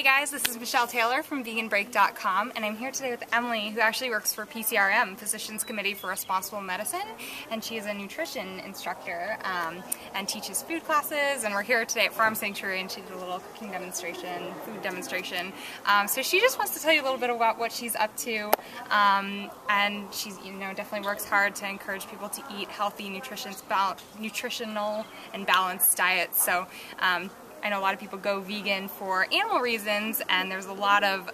Hey guys, this is Michelle Taylor from veganbreak.com, and I'm here today with Emily, who actually works for PCRM, Physicians Committee for Responsible Medicine, and she is a nutrition instructor and teaches food classes, and we're here today at Farm Sanctuary, and she did a little cooking demonstration, food demonstration. So she just wants to tell you a little bit about what she's up to, and she's, definitely works hard to encourage people to eat healthy, nutritional and balanced diets. So I know a lot of people go vegan for animal reasons, and there's a lot of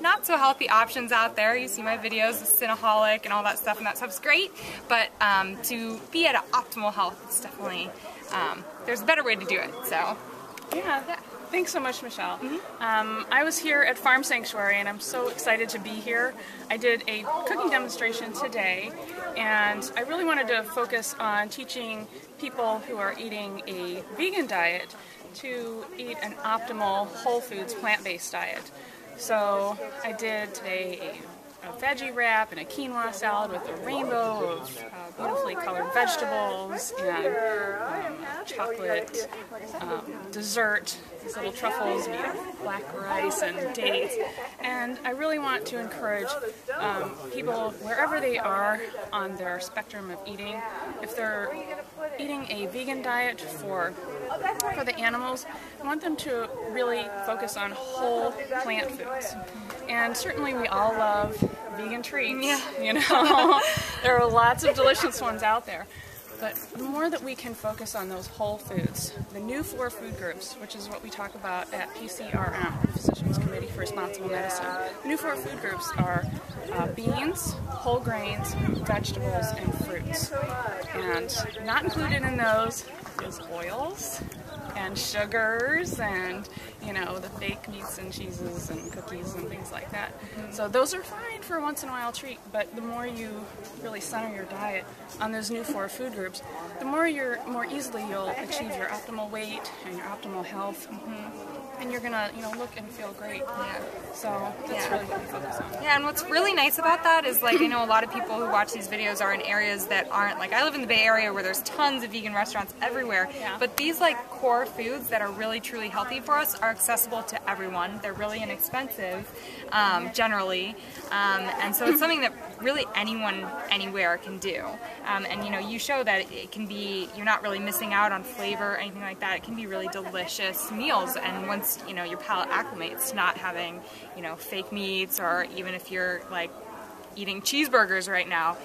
not so healthy options out there. You see my videos, the Cinnaholic and all that stuff, and that stuff's great, but to be at an optimal health, it's definitely, there's a better way to do it, so. Yeah. Thanks so much, Michelle. I was here at Farm Sanctuary, and I'm so excited to be here. I did a cooking demonstration today, and I really wanted to focus on teaching people who are eating a vegan diet to eat an optimal whole foods plant-based diet. So I did today a veggie wrap and a quinoa salad with a rainbow of beautifully colored vegetables and chocolate dessert, these little truffles made of black rice and dates. And I really want to encourage people, wherever they are on their spectrum of eating, if they're eating a vegan diet for the animals, I want them to really focus on whole plant foods. And certainly we all love vegan treats, There are lots of delicious ones out there. But the more that we can focus on those whole foods, the new 4 food groups, which is what we talk about at PCRM, Physicians Committee for Responsible Medicine. The new 4 food groups are beans, whole grains, vegetables, and fruits. And not included in those is oils and sugars and, the fake meats and cheeses and cookies and things like that. So those are fine for a once in a while treat, but the more you really center your diet on those new 4 food groups, the more easily you'll achieve your optimal weight and your optimal health. And you're gonna, look and feel great. Yeah. So that's really what we focus on. Yeah, and what's really nice about that is, I know a lot of people who watch these videos are in areas that aren't, I live in the Bay Area where there's tons of vegan restaurants everywhere, but these, core foods that are really, truly healthy for us are accessible to everyone. They're really inexpensive, generally, and so it's something that really anyone, anywhere can do. And, you show that it can be, you're not really missing out on flavor or anything like that. It can be really delicious meals, and once your palate acclimates to not having, fake meats, or even if you're eating cheeseburgers right now,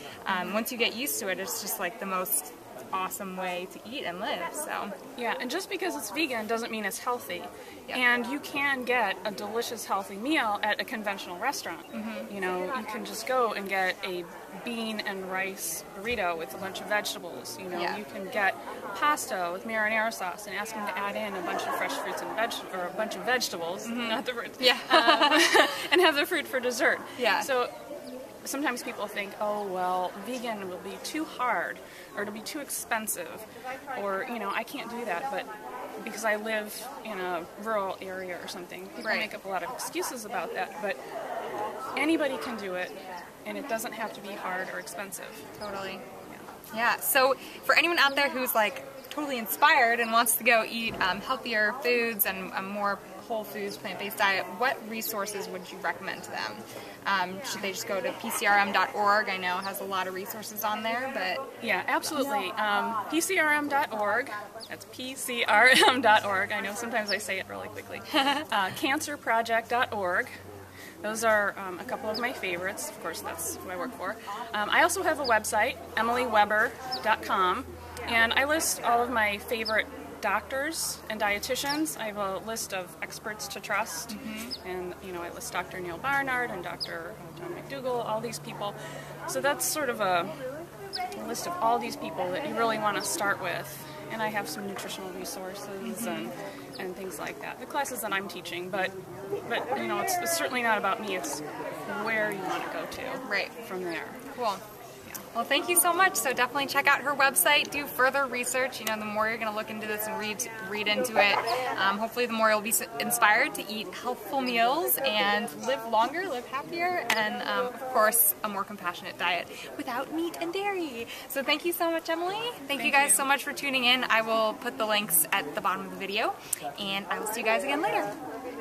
once you get used to it, it's just the most awesome way to eat and live. So yeah, and just because it's vegan doesn't mean it's healthy. And you can get a delicious healthy meal at a conventional restaurant. You can just go and get a bean and rice burrito with a bunch of vegetables. You can get pasta with marinara sauce and ask them to add in a bunch of fresh fruits and or a bunch of vegetables, not the fruits. And have the fruit for dessert. So sometimes people think, oh, well, vegan will be too hard, or it'll be too expensive, or, I can't do that, but because I live in a rural area or something, people make up a lot of excuses about that, but anybody can do it, and it doesn't have to be hard or expensive. Totally. Yeah, so for anyone out there who's totally inspired and wants to go eat healthier foods and a more whole foods, plant-based diet, what resources would you recommend to them? Should they just go to PCRM.org? I know it has a lot of resources on there, but... Yeah, absolutely. PCRM.org, that's PCRM.org. I know sometimes I say it really quickly. Cancerproject.org. Those are a couple of my favorites. Of course, that's who I work for. I also have a website, emilyweber.com, and I list all of my favorite doctors and dietitians. I have a list of experts to trust, and I list Dr. Neil Barnard and Dr. John McDougall, all these people. So that's sort of a list of all these people that you really want to start with. And I have some nutritional resources and things like that. The classes that I'm teaching, but it's certainly not about me. It's where you want to go to from there. Cool. Well, thank you so much. So definitely check out her website, do further research. The more you're going to look into this and read into it, hopefully the more you'll be inspired to eat healthful meals and live longer, live happier, and of course, a more compassionate diet without meat and dairy. So thank you so much, Emily. Thank you guys so much for tuning in. I will put the links at the bottom of the video, and I will see you guys again later.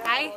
Bye.